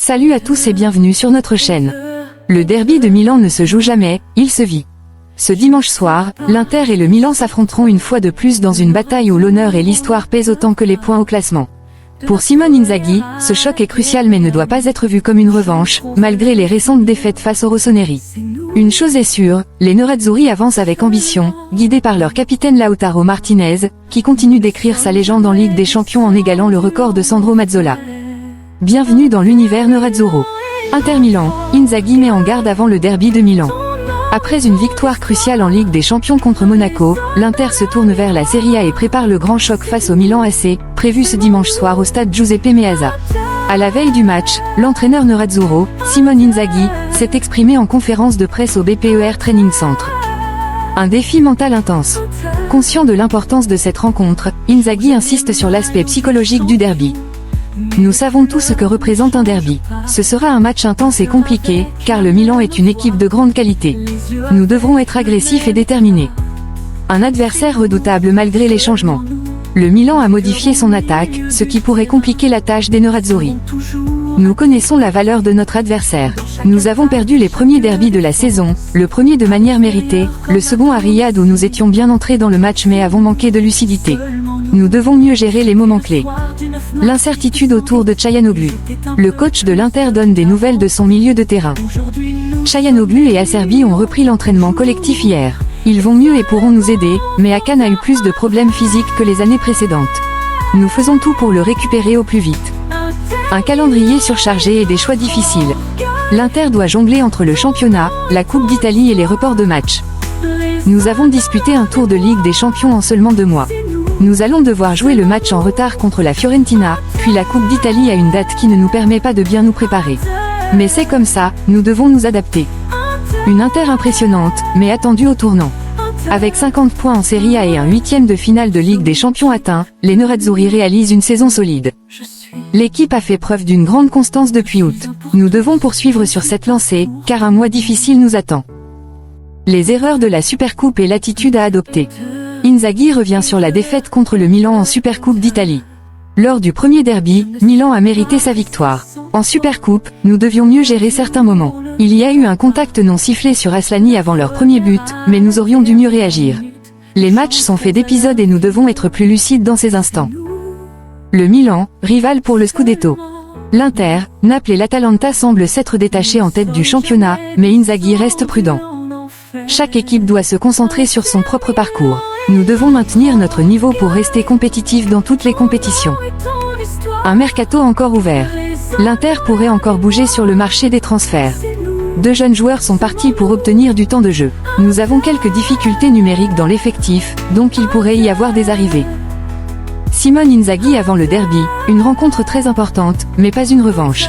Salut à tous et bienvenue sur notre chaîne. Le derby de Milan ne se joue jamais, il se vit. Ce dimanche soir, l'Inter et le Milan s'affronteront une fois de plus dans une bataille où l'honneur et l'histoire pèsent autant que les points au classement. Pour Simone Inzaghi, ce choc est crucial mais ne doit pas être vu comme une revanche, malgré les récentes défaites face aux Rossoneri. Une chose est sûre, les Nerazzurri avancent avec ambition, guidés par leur capitaine Lautaro Martinez, qui continue d'écrire sa légende en Ligue des Champions en égalant le record de Sandro Mazzola. Bienvenue dans l'univers Nerazzurro. Inter Milan, Inzaghi met en garde avant le derby de Milan. Après une victoire cruciale en Ligue des Champions contre Monaco, l'Inter se tourne vers la Serie A et prépare le grand choc face au Milan AC, prévu ce dimanche soir au stade Giuseppe Meazza. À la veille du match, l'entraîneur Nerazzurro, Simone Inzaghi, s'est exprimé en conférence de presse au BPER Training Center. Un défi mental intense. Conscient de l'importance de cette rencontre, Inzaghi insiste sur l'aspect psychologique du derby. Nous savons tous ce que représente un derby. Ce sera un match intense et compliqué, car le Milan est une équipe de grande qualité. Nous devrons être agressifs et déterminés. Un adversaire redoutable malgré les changements. Le Milan a modifié son attaque, ce qui pourrait compliquer la tâche des Nerazzurri. Nous connaissons la valeur de notre adversaire. Nous avons perdu les premiers derbys de la saison, le premier de manière méritée, le second à Riyad où nous étions bien entrés dans le match mais avons manqué de lucidité. Nous devons mieux gérer les moments clés. L'incertitude autour de Çalhanoğlu. Le coach de l'Inter donne des nouvelles de son milieu de terrain. Çalhanoğlu et Acerbi ont repris l'entraînement collectif hier. Ils vont mieux et pourront nous aider, mais Hakan a eu plus de problèmes physiques que les années précédentes. Nous faisons tout pour le récupérer au plus vite. Un calendrier surchargé et des choix difficiles. L'Inter doit jongler entre le championnat, la Coupe d'Italie et les reports de matchs. Nous avons disputé un tour de Ligue des Champions en seulement 2 mois. Nous allons devoir jouer le match en retard contre la Fiorentina, puis la Coupe d'Italie à une date qui ne nous permet pas de bien nous préparer. Mais c'est comme ça, nous devons nous adapter. Une Inter impressionnante, mais attendue au tournant. Avec 50 points en Serie A et un 8e de finale de Ligue des Champions atteint, les Nerazzurri réalisent une saison solide. L'équipe a fait preuve d'une grande constance depuis août. Nous devons poursuivre sur cette lancée, car un mois difficile nous attend. Les erreurs de la Supercoupe et l'attitude à adopter. Inzaghi revient sur la défaite contre le Milan en Supercoupe d'Italie. Lors du premier derby, Milan a mérité sa victoire. En Supercoupe, nous devions mieux gérer certains moments. Il y a eu un contact non sifflé sur Aslani avant leur premier but, mais nous aurions dû mieux réagir. Les matchs sont faits d'épisodes et nous devons être plus lucides dans ces instants. Le Milan, rival pour le Scudetto. L'Inter, Naples et l'Atalanta semblent s'être détachés en tête du championnat, mais Inzaghi reste prudent. Chaque équipe doit se concentrer sur son propre parcours. Nous devons maintenir notre niveau pour rester compétitifs dans toutes les compétitions. Un mercato encore ouvert. L'Inter pourrait encore bouger sur le marché des transferts. 2 jeunes joueurs sont partis pour obtenir du temps de jeu. Nous avons quelques difficultés numériques dans l'effectif, donc il pourrait y avoir des arrivées. Simone Inzaghi avant le derby, une rencontre très importante, mais pas une revanche.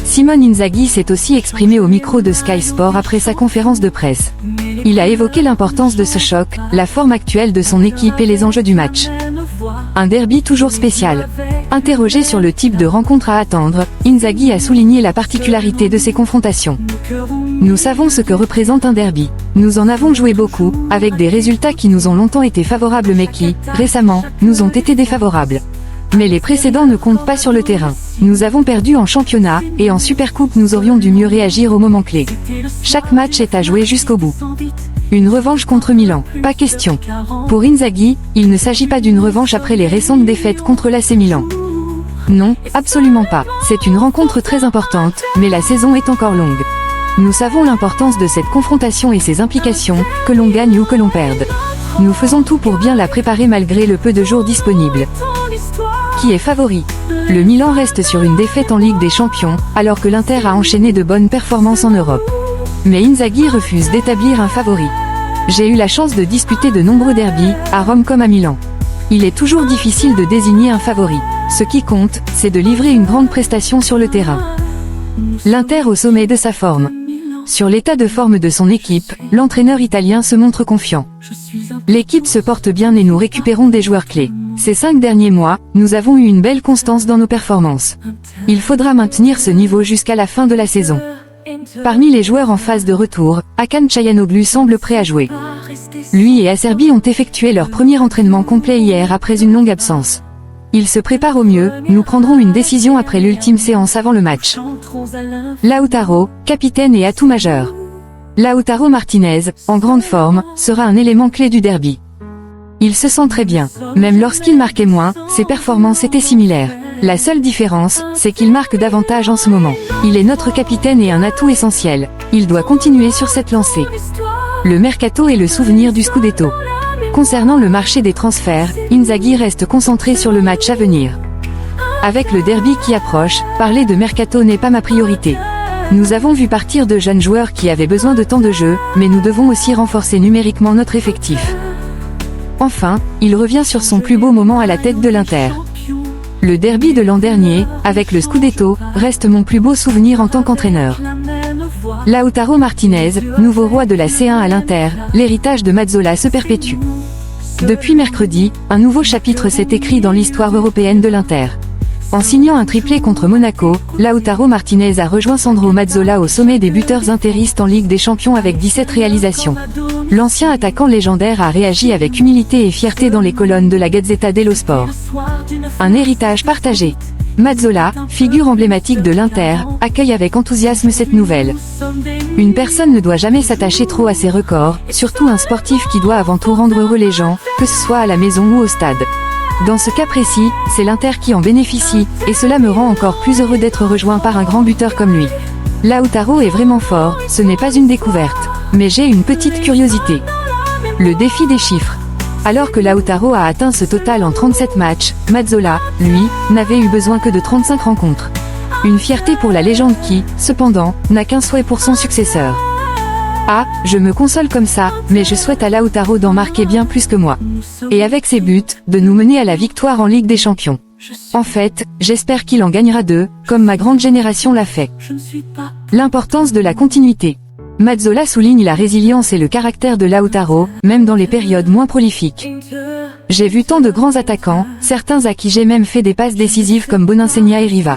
Simone Inzaghi s'est aussi exprimé au micro de Sky Sport après sa conférence de presse. Il a évoqué l'importance de ce choc, la forme actuelle de son équipe et les enjeux du match. Un derby toujours spécial. Interrogé sur le type de rencontre à attendre, Inzaghi a souligné la particularité de ces confrontations. Nous savons ce que représente un derby. Nous en avons joué beaucoup, avec des résultats qui nous ont longtemps été favorables mais qui, récemment, nous ont été défavorables. Mais les précédents ne comptent pas sur le terrain. Nous avons perdu en championnat, et en Supercoupe nous aurions dû mieux réagir au moment clé. Chaque match est à jouer jusqu'au bout. Une revanche contre Milan, pas question. Pour Inzaghi, il ne s'agit pas d'une revanche après les récentes défaites contre l'AC Milan. Non, absolument pas. C'est une rencontre très importante, mais la saison est encore longue. Nous savons l'importance de cette confrontation et ses implications, que l'on gagne ou que l'on perde. Nous faisons tout pour bien la préparer malgré le peu de jours disponibles. Qui est favori? Le Milan reste sur une défaite en Ligue des Champions, alors que l'Inter a enchaîné de bonnes performances en Europe. Mais Inzaghi refuse d'établir un favori. J'ai eu la chance de disputer de nombreux derbys, à Rome comme à Milan. Il est toujours difficile de désigner un favori. Ce qui compte, c'est de livrer une grande prestation sur le terrain. L'Inter au sommet de sa forme. Sur l'état de forme de son équipe, l'entraîneur italien se montre confiant. L'équipe se porte bien et nous récupérons des joueurs clés. Ces 5 derniers mois, nous avons eu une belle constance dans nos performances. Il faudra maintenir ce niveau jusqu'à la fin de la saison. Parmi les joueurs en phase de retour, Hakan Çalhanoğlu semble prêt à jouer. Lui et Acerbi ont effectué leur premier entraînement complet hier après une longue absence. Il se prépare au mieux, nous prendrons une décision après l'ultime séance avant le match. Lautaro, capitaine et atout majeur. Lautaro Martinez, en grande forme, sera un élément clé du derby. Il se sent très bien. Même lorsqu'il marquait moins, ses performances étaient similaires. La seule différence, c'est qu'il marque davantage en ce moment. Il est notre capitaine et un atout essentiel. Il doit continuer sur cette lancée. Le mercato est le souvenir du Scudetto. Concernant le marché des transferts, Inzaghi reste concentré sur le match à venir. Avec le derby qui approche, parler de mercato n'est pas ma priorité. Nous avons vu partir de jeunes joueurs qui avaient besoin de temps de jeu, mais nous devons aussi renforcer numériquement notre effectif. Enfin, il revient sur son plus beau moment à la tête de l'Inter. Le derby de l'an dernier, avec le Scudetto, reste mon plus beau souvenir en tant qu'entraîneur. Lautaro Martinez, nouveau roi de la C1 à l'Inter, l'héritage de Mazzola se perpétue. Depuis mercredi, un nouveau chapitre s'est écrit dans l'histoire européenne de l'Inter. En signant un triplé contre Monaco, Lautaro Martinez a rejoint Sandro Mazzola au sommet des buteurs interistes en Ligue des Champions avec 17 réalisations. L'ancien attaquant légendaire a réagi avec humilité et fierté dans les colonnes de la Gazzetta dello Sport. Un héritage partagé. Mazzola, figure emblématique de l'Inter, accueille avec enthousiasme cette nouvelle. Une personne ne doit jamais s'attacher trop à ses records, surtout un sportif qui doit avant tout rendre heureux les gens, que ce soit à la maison ou au stade. Dans ce cas précis, c'est l'Inter qui en bénéficie, et cela me rend encore plus heureux d'être rejoint par un grand buteur comme lui. Lautaro est vraiment fort, ce n'est pas une découverte. Mais j'ai une petite curiosité. Le défi des chiffres. Alors que Lautaro a atteint ce total en 37 matchs, Mazzola, lui, n'avait eu besoin que de 35 rencontres. Une fierté pour la légende qui, cependant, n'a qu'un souhait pour son successeur. Ah, je me console comme ça, mais je souhaite à Lautaro d'en marquer bien plus que moi. Et avec ses buts, de nous mener à la victoire en Ligue des Champions. En fait, j'espère qu'il en gagnera 2, comme ma grande génération l'a fait. L'importance de la continuité. Mazzola souligne la résilience et le caractère de Lautaro, même dans les périodes moins prolifiques. J'ai vu tant de grands attaquants, certains à qui j'ai même fait des passes décisives comme Bonansegna et Riva.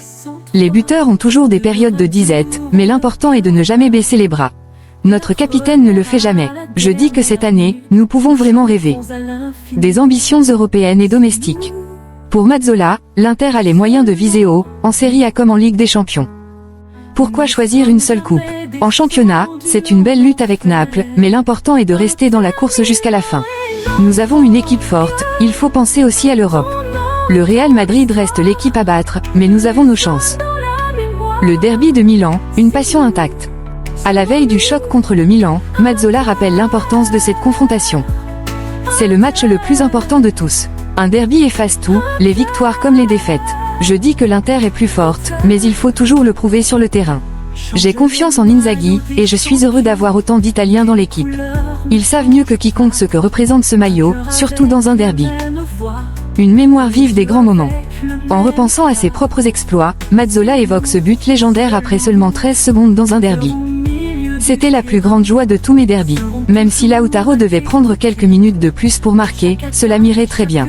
Les buteurs ont toujours des périodes de disette, mais l'important est de ne jamais baisser les bras. Notre capitaine ne le fait jamais. Je dis que cette année, nous pouvons vraiment rêver. Des ambitions européennes et domestiques. Pour Mazzola, l'Inter a les moyens de viser haut, en Serie A comme en Ligue des Champions. Pourquoi choisir une seule coupe? En championnat, c'est une belle lutte avec Naples, mais l'important est de rester dans la course jusqu'à la fin. Nous avons une équipe forte, il faut penser aussi à l'Europe. Le Real Madrid reste l'équipe à battre, mais nous avons nos chances. Le derby de Milan, une passion intacte. À la veille du choc contre le Milan, Mazzola rappelle l'importance de cette confrontation. C'est le match le plus important de tous. Un derby efface tout, les victoires comme les défaites. Je dis que l'Inter est plus forte, mais il faut toujours le prouver sur le terrain. J'ai confiance en Inzaghi, et je suis heureux d'avoir autant d'Italiens dans l'équipe. Ils savent mieux que quiconque ce que représente ce maillot, surtout dans un derby. Une mémoire vive des grands moments. En repensant à ses propres exploits, Mazzola évoque ce but légendaire après seulement 13 secondes dans un derby. C'était la plus grande joie de tous mes derbys. Même si Lautaro devait prendre quelques minutes de plus pour marquer, cela m'irait très bien.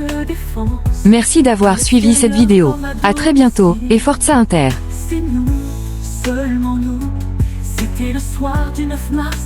Merci d'avoir suivi cette vidéo. À très bientôt, et Forza Inter. C'est nous, seulement nous. C'était le soir du 9 mars